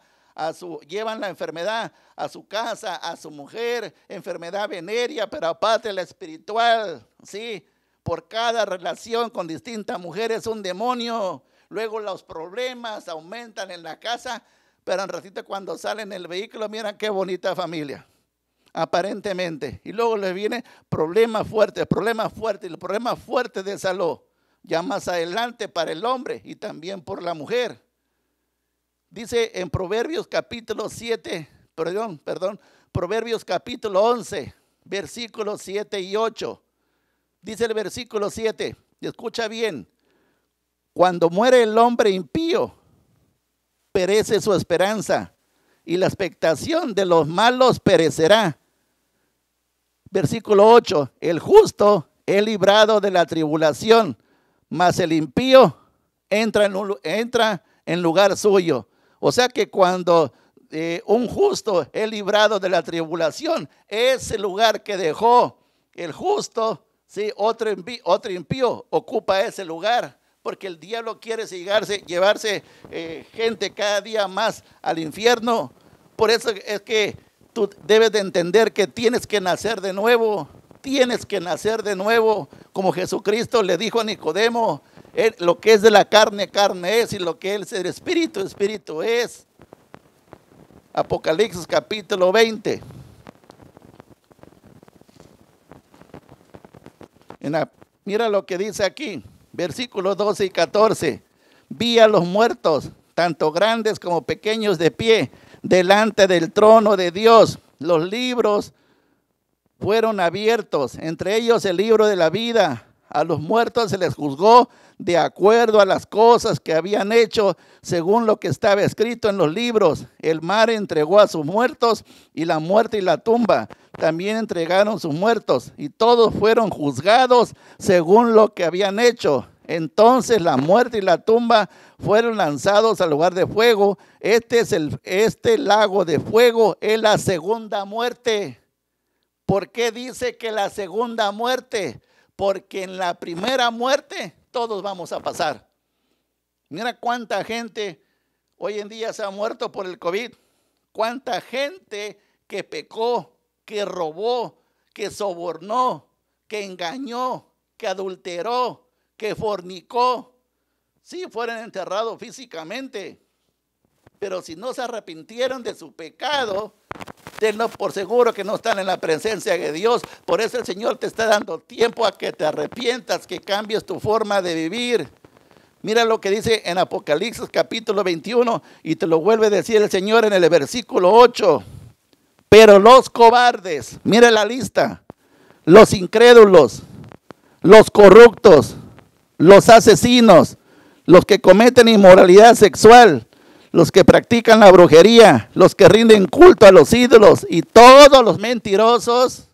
a su casa, a su mujer, enfermedad venérea, pero aparte la espiritual, ¿sí? Por cada relación con distintas mujeres es un demonio. Luego los problemas aumentan en la casa, pero en ratito cuando salen en el vehículo, miran qué bonita familia, aparentemente. Y luego les viene problemas fuertes, y el problema fuerte de salud, ya más adelante para el hombre y también por la mujer. Dice en Proverbios capítulo 11, versículos 7 y 8. Dice el versículo 7, escucha bien, cuando muere el hombre impío, perece su esperanza, y la expectación de los malos perecerá. Versículo 8, el justo es librado de la tribulación, mas el impío entra en lugar suyo. O sea que cuando un justo es librado de la tribulación, ese lugar que dejó el justo, ¿sí? otro impío ocupa ese lugar, porque el diablo quiere llevarse gente cada día más al infierno. Por eso es que tú debes de entender que tienes que nacer de nuevo. Tienes que nacer de nuevo, como Jesucristo le dijo a Nicodemo, lo que es de la carne, carne es, y lo que es del espíritu, espíritu es. Apocalipsis capítulo 20. Mira lo que dice aquí, versículos 12 y 14. Vi a los muertos, tanto grandes como pequeños, de pie, delante del trono de Dios. Los libros fueron abiertos, entre ellos el libro de la vida. A los muertos se les juzgó de acuerdo a las cosas que habían hecho, según lo que estaba escrito en los libros. El mar entregó a sus muertos, y la muerte y la tumba también entregaron sus muertos, y todos fueron juzgados según lo que habían hecho. Entonces la muerte y la tumba fueron lanzados al lugar de fuego. Este lago de fuego es la segunda muerte. ¿Por qué dice que la segunda muerte? Porque en la primera muerte todos vamos a pasar. Mira cuánta gente hoy en día se ha muerto por el COVID. Cuánta gente que pecó, que robó, que sobornó, que engañó, que adulteró, que fornicó. Sí, fueron enterrados físicamente, pero si no se arrepintieron de su pecado, tenlo por seguro que no están en la presencia de Dios. Por eso el Señor te está dando tiempo a que te arrepientas, que cambies tu forma de vivir. Mira lo que dice en Apocalipsis capítulo 21, y te lo vuelve a decir el Señor en el versículo 8. Pero los cobardes, mira la lista, los incrédulos, los corruptos, los asesinos, los que cometen inmoralidad sexual, los que practican la brujería, los que rinden culto a los ídolos, y todos los mentirosos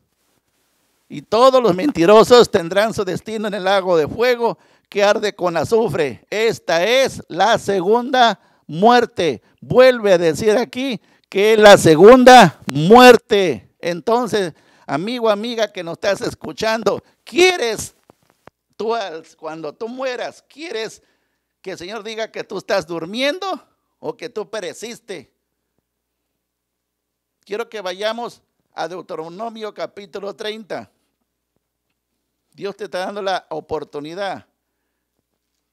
tendrán su destino en el lago de fuego que arde con azufre. Esta es la segunda muerte. Vuelve a decir aquí que es la segunda muerte. Entonces, amigo, amiga que nos estás escuchando, ¿quieres tú, cuando tú mueras, quieres que el Señor diga que tú estás durmiendo o que tú pereciste? Quiero que vayamos a Deuteronomio capítulo 30. Dios te está dando la oportunidad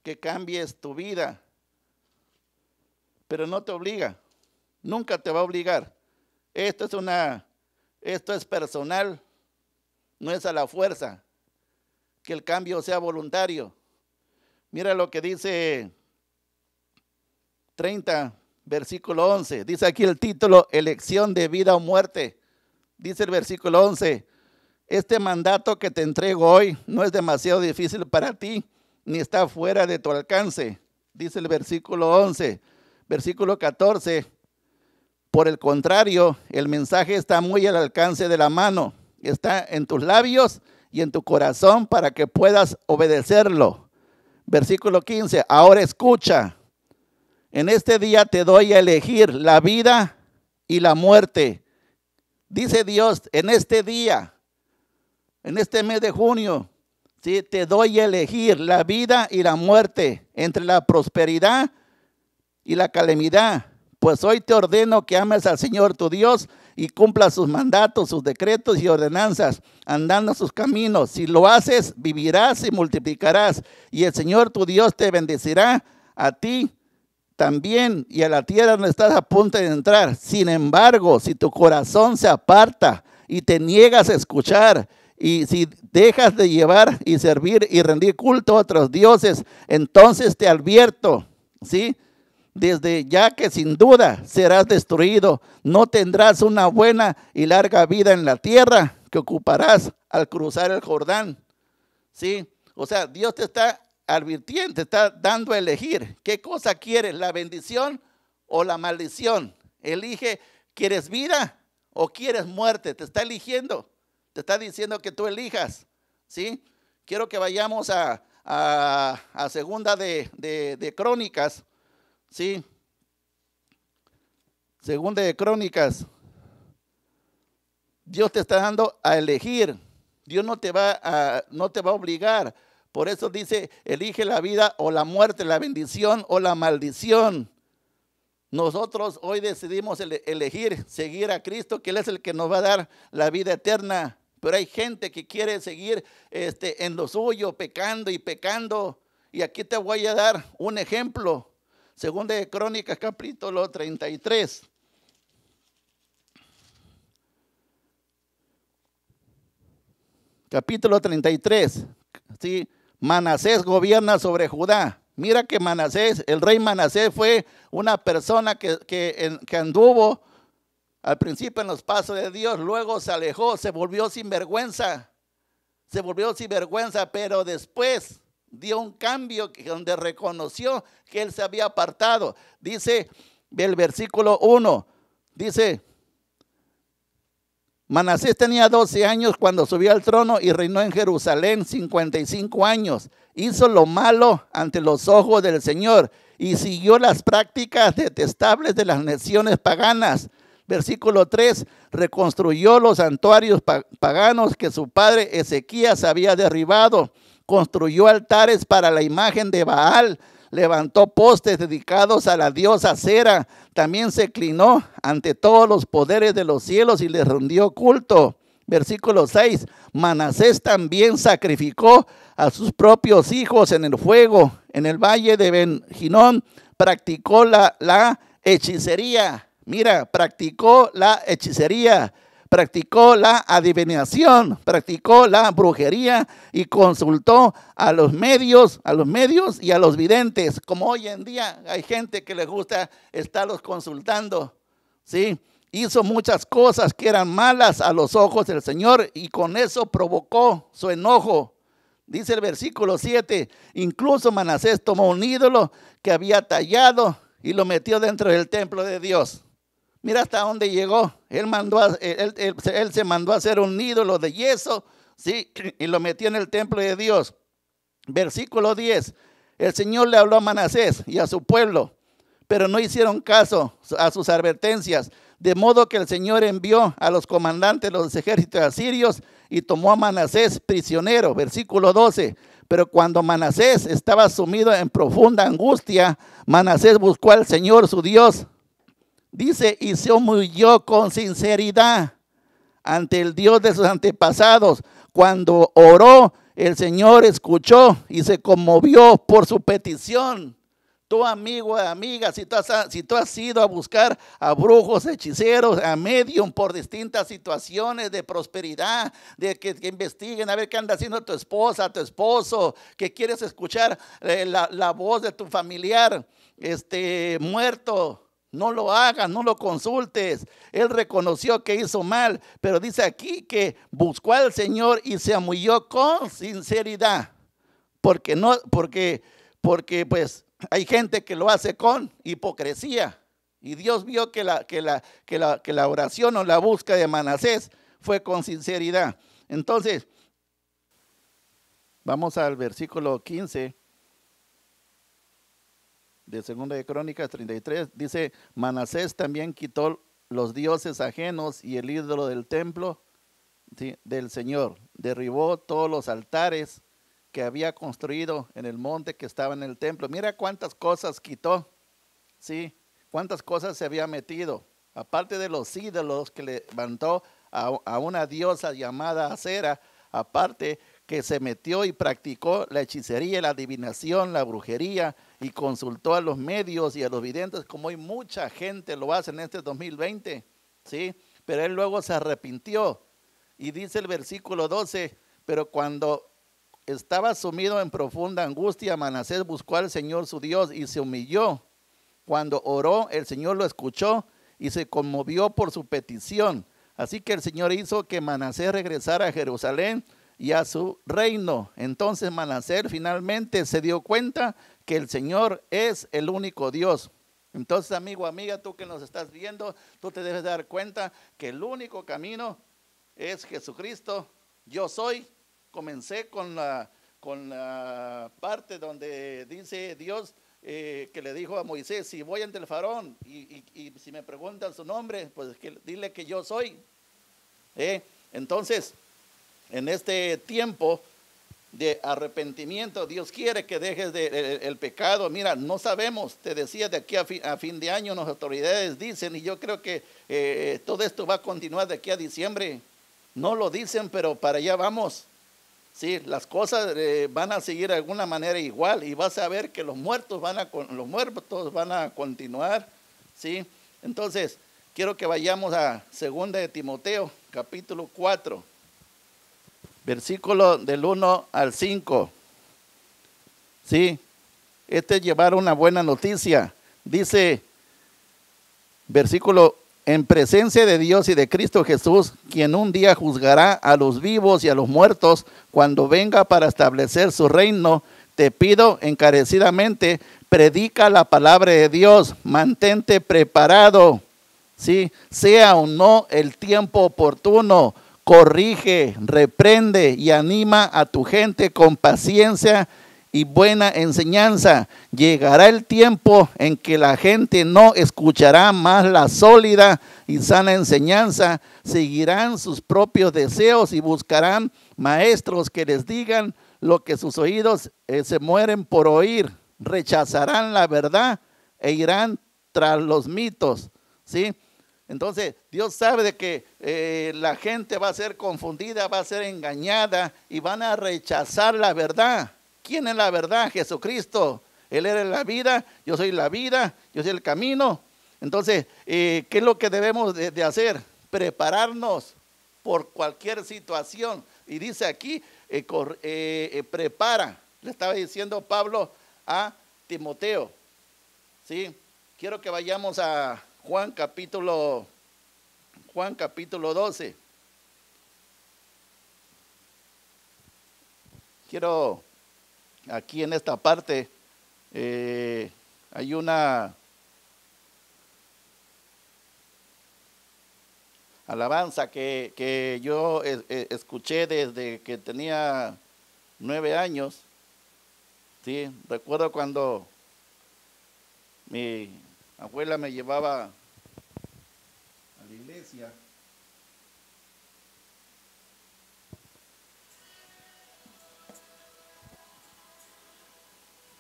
que cambies tu vida, pero no te obliga, nunca te va a obligar. Esto es personal, no es a la fuerza, que el cambio sea voluntario. Mira lo que dice 30, versículo 11. Dice aquí el título, elección de vida o muerte. Dice el versículo 11, este mandato que te entrego hoy no es demasiado difícil para ti, ni está fuera de tu alcance. Dice el versículo 11. Versículo 14, por el contrario, el mensaje está muy al alcance de la mano. Está en tus labios y en tu corazón para que puedas obedecerlo. Versículo 15, ahora escucha. En este día te doy a elegir la vida y la muerte. Dice Dios, en este día, en este mes de junio, ¿sí? Te doy a elegir la vida y la muerte, entre la prosperidad y la calamidad. Pues hoy te ordeno que ames al Señor tu Dios y cumplas sus mandatos, sus decretos y ordenanzas, andando sus caminos. Si lo haces, vivirás y multiplicarás. Y el Señor tu Dios te bendecirá a ti también y a la tierra donde estás a punto de entrar. Sin embargo, si tu corazón se aparta y te niegas a escuchar, y si dejas de llevar y servir y rendir culto a otros dioses, entonces te advierto, ¿sí? Desde ya que sin duda serás destruido, no tendrás una buena y larga vida en la tierra que ocuparás al cruzar el Jordán, ¿sí? O sea, Dios te está advirtiendo, te está dando a elegir. ¿Qué cosa quieres? ¿La bendición o la maldición? Elige, ¿quieres vida o quieres muerte? Te está eligiendo. te está diciendo que tú elijas, ¿sí? Quiero que vayamos a segunda de Crónicas, ¿sí? Segunda de Crónicas. Dios te está dando a elegir. Dios no te va a obligar. Por eso dice, elige la vida o la muerte, la bendición o la maldición. Nosotros hoy decidimos elegir seguir a Cristo, que Él es el que nos va a dar la vida eterna. Pero hay gente que quiere seguir en lo suyo, pecando y pecando. Y aquí te voy a dar un ejemplo. Segunda de Crónicas, capítulo 33. Capítulo 33. ¿Sí? Manasés gobierna sobre Judá. Mira que Manasés, el rey Manasés fue una persona que anduvo al principio en los pasos de Dios, luego se alejó, se volvió sinvergüenza, pero después dio un cambio donde reconoció que él se había apartado. Dice el versículo 1, dice, Manasés tenía 12 años cuando subió al trono y reinó en Jerusalén 55 años. Hizo lo malo ante los ojos del Señor y siguió las prácticas detestables de las naciones paganas. Versículo 3, reconstruyó los santuarios paganos que su padre Ezequías había derribado. Construyó altares para la imagen de Baal. Levantó postes dedicados a la diosa Cera. También se inclinó ante todos los poderes de los cielos y les rindió culto. Versículo 6, Manasés también sacrificó a sus propios hijos en el fuego. En el valle de Ben-Hinnom practicó la hechicería. Mira, practicó la hechicería, practicó la adivinación, practicó la brujería y consultó a los medios y a los videntes. Como hoy en día hay gente que le gusta estarlos consultando, ¿sí? Hizo muchas cosas que eran malas a los ojos del Señor y con eso provocó su enojo. Dice el versículo 7, incluso Manasés tomó un ídolo que había tallado y lo metió dentro del templo de Dios. Mira hasta dónde llegó. Él se mandó a hacer un ídolo de yeso, ¿sí? Y lo metió en el templo de Dios. Versículo 10. El Señor le habló a Manasés y a su pueblo, pero no hicieron caso a sus advertencias. De modo que el Señor envió a los comandantes de los ejércitos asirios y tomó a Manasés prisionero. Versículo 12. Pero cuando Manasés estaba sumido en profunda angustia, Manasés buscó al Señor su Dios. Dice, y se humilló con sinceridad ante el Dios de sus antepasados. Cuando oró, el Señor escuchó y se conmovió por su petición. Tu amigo, amiga, si tú has ido a buscar a brujos, hechiceros, a medium por distintas situaciones de prosperidad, de que investiguen a ver qué anda haciendo tu esposa, tu esposo, que quieres escuchar la voz de tu familiar muerto, no lo hagas, no lo consultes. Él reconoció que hizo mal, pero dice aquí que buscó al Señor y se humilló con sinceridad, porque pues hay gente que lo hace con hipocresía. Y Dios vio que la oración o la búsqueda de Manasés fue con sinceridad. Entonces, vamos al versículo 15 de Segunda de Crónicas 33. Dice, Manasés también quitó los dioses ajenos y el ídolo del templo, ¿sí?, del Señor. Derribó todos los altares que había construido en el monte que estaba en el templo. Mira cuántas cosas quitó, ¿sí? Cuántas cosas se había metido. Aparte de los ídolos que levantó a una diosa llamada Acera, aparte que se metió y practicó la hechicería, la adivinación, la brujería y consultó a los medios y a los videntes, como hoy mucha gente lo hace en este 2020, ¿sí? Pero él luego se arrepintió y dice el versículo 12, pero cuando estaba sumido en profunda angustia, Manasés buscó al Señor su Dios y se humilló. Cuando oró, el Señor lo escuchó y se conmovió por su petición. Así que el Señor hizo que Manasés regresara a Jerusalén y a su reino. Entonces Manasés finalmente se dio cuenta que el Señor es el único Dios. Entonces, amigo, amiga, tú que nos estás viendo, tú te debes dar cuenta que el único camino es Jesucristo. Yo soy. Comencé con la parte donde dice Dios que le dijo a Moisés, si voy ante el faraón y si me preguntan su nombre, pues dile que yo soy. Entonces, en este tiempo de arrepentimiento, Dios quiere que dejes el pecado. Mira, no sabemos, te decía, de aquí a fin de año las autoridades dicen, y yo creo que todo esto va a continuar de aquí a diciembre. No lo dicen, pero para allá vamos. Sí, las cosas van a seguir de alguna manera igual, y vas a ver que los muertos van a continuar. Sí, entonces quiero que vayamos a 2 de Timoteo, capítulo 4. Versículo del 1 al 5. Sí, este es llevar una buena noticia. Dice, versículo, en presencia de Dios y de Cristo Jesús, quien un día juzgará a los vivos y a los muertos, cuando venga para establecer su reino, te pido encarecidamente, predica la palabra de Dios, mantente preparado. Sí, sea o no el tiempo oportuno, corrige, reprende y anima a tu gente con paciencia y buena enseñanza. Llegará el tiempo en que la gente no escuchará más la sólida y sana enseñanza, seguirán sus propios deseos y buscarán maestros que les digan lo que sus oídos se mueren por oír. Rechazarán la verdad e irán tras los mitos. ¿Sí? Entonces, Dios sabe de que la gente va a ser confundida, va a ser engañada y van a rechazar la verdad. ¿Quién es la verdad? Jesucristo. Él era la vida, yo soy la vida, yo soy el camino. Entonces, ¿qué es lo que debemos de hacer? Prepararnos por cualquier situación. Y dice aquí, prepara. Le estaba diciendo Pablo a Timoteo. ¿Sí? Quiero que vayamos a Juan capítulo 12. Quiero, aquí en esta parte, hay una alabanza que yo escuché desde que tenía 9 años. ¿Sí? Recuerdo cuando mi abuela me llevaba a la iglesia.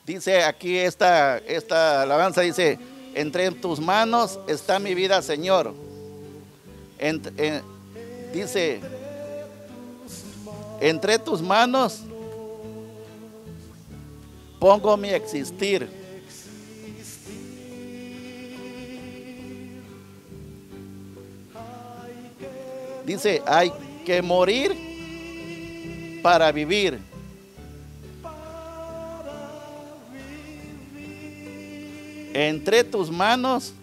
Dice aquí esta alabanza, dice, entre tus manos está mi vida, Señor. Dice, entre tus manos pongo mi existir. Dice, hay que morir para vivir. Entre tus manos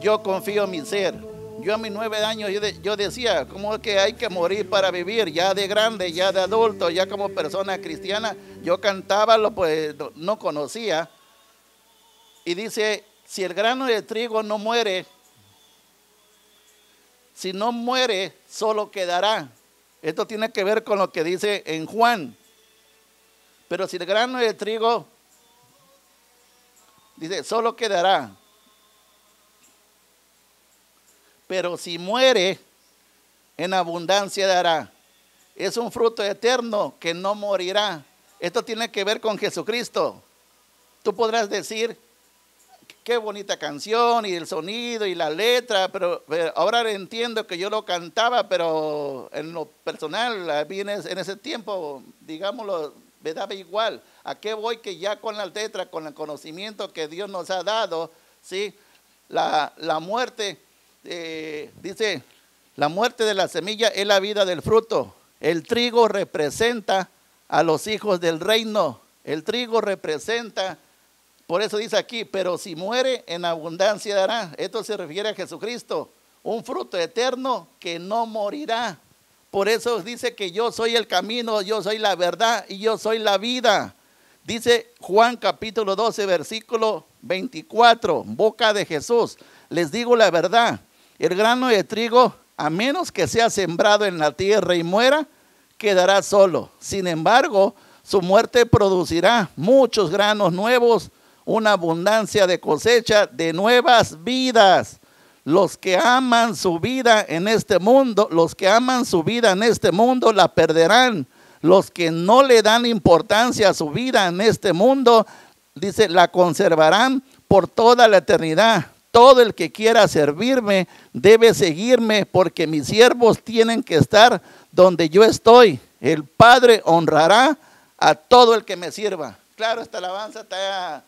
yo confío mi ser. Yo a mis 9 años yo decía, ¿cómo es que hay que morir para vivir? Ya de grande, ya de adulto, ya como persona cristiana, yo cantaba, pues no conocía. Y dice, si el grano de trigo no muere, si no muere, solo quedará. Esto tiene que ver con lo que dice en Juan. Pero si el grano de trigo, dice, solo quedará. Pero si muere, en abundancia dará. Es un fruto eterno que no morirá. Esto tiene que ver con Jesucristo. Tú podrás decir, qué bonita canción y el sonido y la letra, pero ahora entiendo que yo lo cantaba, pero en lo personal, en ese tiempo, digámoslo, me daba igual. ¿A qué voy? Que ya con la letra, con el conocimiento que Dios nos ha dado, ¿sí? La muerte, dice, la muerte de la semilla es la vida del fruto. El trigo representa a los hijos del reino. El trigo representa, por eso dice aquí, pero si muere, en abundancia dará. Esto se refiere a Jesucristo, un fruto eterno que no morirá. Por eso dice que yo soy el camino, yo soy la verdad y yo soy la vida. Dice Juan capítulo 12, versículo 24, boca de Jesús. les digo la verdad, el grano de trigo, a menos que sea sembrado en la tierra y muera, quedará solo. Sin embargo, su muerte producirá muchos granos nuevos, una abundancia de cosecha de nuevas vidas. Los que aman su vida en este mundo, la perderán. Los que no le dan importancia a su vida en este mundo, dice, la conservarán por toda la eternidad. Todo el que quiera servirme debe seguirme, porque mis siervos tienen que estar donde yo estoy. El Padre honrará a todo el que me sirva. Claro, esta alabanza está,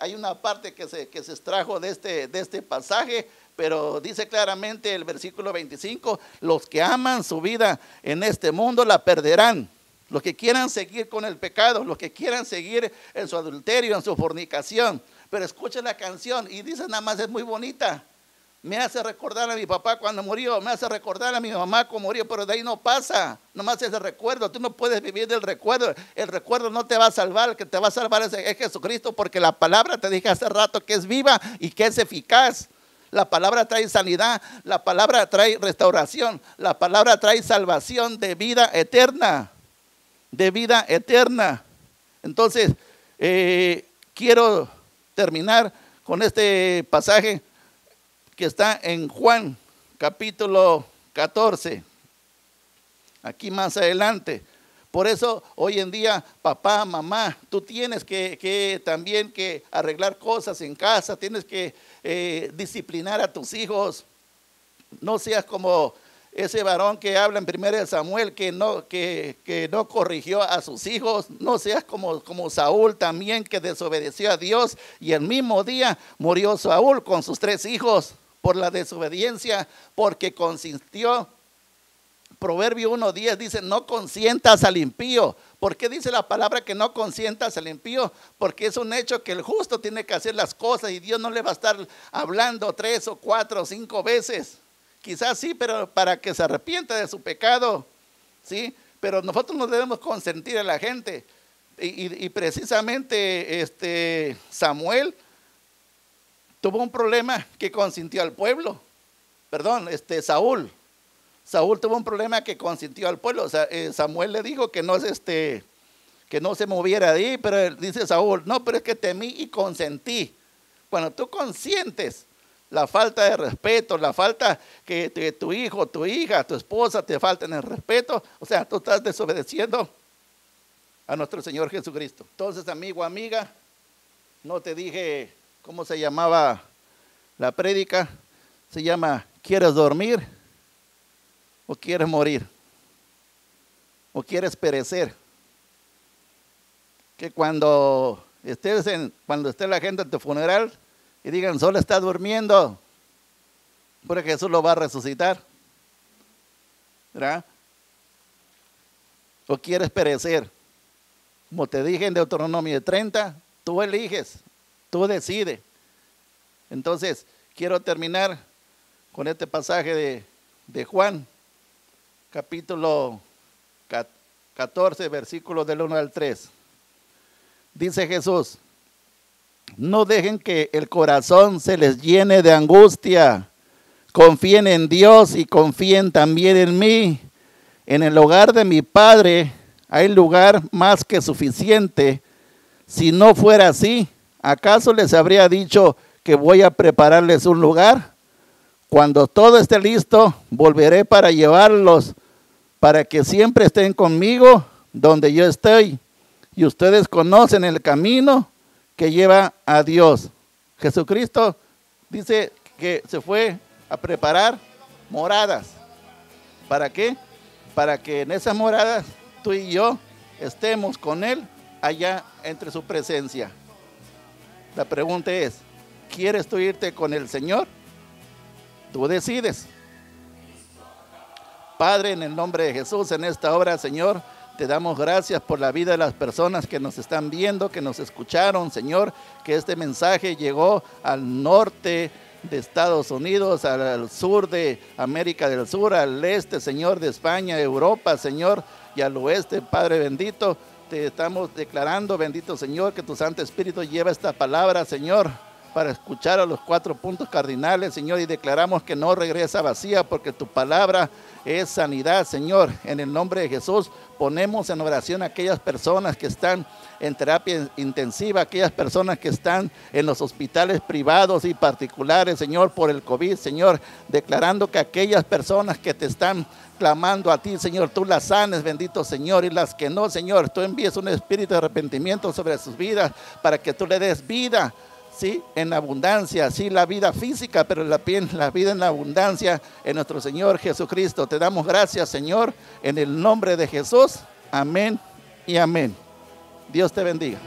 hay una parte que se extrajo de este pasaje, pero dice claramente el versículo 25, los que aman su vida en este mundo la perderán. Los que quieran seguir con el pecado, los que quieran seguir en su adulterio, en su fornicación. Pero escucha la canción y dice nada más, es muy bonita. Me hace recordar a mi papá cuando murió, me hace recordar a mi mamá cuando murió, pero de ahí no pasa, nomás es el recuerdo. Tú no puedes vivir del recuerdo, el recuerdo no te va a salvar, el que te va a salvar es Jesucristo, porque la palabra, te dije hace rato, que es viva y que es eficaz. La palabra trae sanidad, la palabra trae restauración, la palabra trae salvación de vida eterna, Entonces, quiero terminar con este pasaje que está en Juan capítulo 14, aquí más adelante. Por eso hoy en día, papá, mamá, tú tienes que también que arreglar cosas en casa, tienes que disciplinar a tus hijos. No seas como ese varón que habla en 1 Samuel que no corrigió a sus hijos. No seas como Saúl también, que desobedeció a Dios, y el mismo día murió Saúl con sus 3 hijos por la desobediencia, porque consintió. Proverbio 1:10 dice, no consientas al impío. ¿Por qué dice la palabra que no consientas al impío? Porque es un hecho que el justo tiene que hacer las cosas y Dios no le va a estar hablando 3 o 4 o 5 veces. Quizás sí, pero para que se arrepienta de su pecado, ¿sí? Pero nosotros no debemos consentir a la gente. Y precisamente Samuel tuvo un problema que consintió al pueblo. Saúl tuvo un problema que consintió al pueblo. O sea, Samuel le dijo que no se moviera de ahí, pero dice Saúl, no, pero es que temí y consentí. Cuando tú consientes la falta de respeto, la falta que tu hijo, tu hija, tu esposa te falten el respeto, o sea, tú estás desobedeciendo a nuestro Señor Jesucristo. Entonces, amigo, amiga, no te dije cómo se llamaba la prédica. Se llama, ¿quieres dormir o quieres morir? ¿O quieres perecer? Que cuando esté la gente en tu funeral y digan, solo está durmiendo, porque Jesús lo va a resucitar, ¿verdad? ¿O quieres perecer? Como te dije en Deuteronomio 30, tú eliges, tú decides. Entonces, quiero terminar con este pasaje de Juan, capítulo 14, versículos del 1 al 3. Dice Jesús, no dejen que el corazón se les llene de angustia. Confíen en Dios y confíen también en mí. En el hogar de mi Padre hay lugar más que suficiente. Si no fuera así, ¿acaso les habría dicho que voy a prepararles un lugar? Cuando todo esté listo, volveré para llevarlos, para que siempre estén conmigo donde yo estoy. Y ustedes conocen el camino que lleva a Dios. Jesucristo dice que se fue a preparar moradas. ¿Para qué? Para que en esas moradas tú y yo estemos con Él allá entre su presencia. La pregunta es, ¿quieres tú irte con el Señor? Tú decides. Padre, en el nombre de Jesús, en esta hora, Señor, te damos gracias por la vida de las personas que nos están viendo, que nos escucharon, Señor, que este mensaje llegó al norte de Estados Unidos, al sur de América del Sur, al este, Señor, de España, Europa, Señor, y al oeste, Padre bendito. Te estamos declarando, bendito Señor, que tu Santo Espíritu lleva esta palabra, Señor, para escuchar a los 4 puntos cardinales, Señor, y declaramos que no regresa vacía porque tu palabra es sanidad, Señor. En el nombre de Jesús ponemos en oración a aquellas personas que están en terapia intensiva, aquellas personas que están en los hospitales privados y particulares, Señor, por el COVID, Señor, declarando que aquellas personas que te están clamando a ti, Señor, tú las sanes, bendito Señor, y las que no, Señor, tú envíes un espíritu de arrepentimiento sobre sus vidas para que tú le des vida, sí, en abundancia, sí, la vida física, pero la vida en abundancia en nuestro Señor Jesucristo. Te damos gracias, Señor, en el nombre de Jesús. Amén y amén. Dios te bendiga.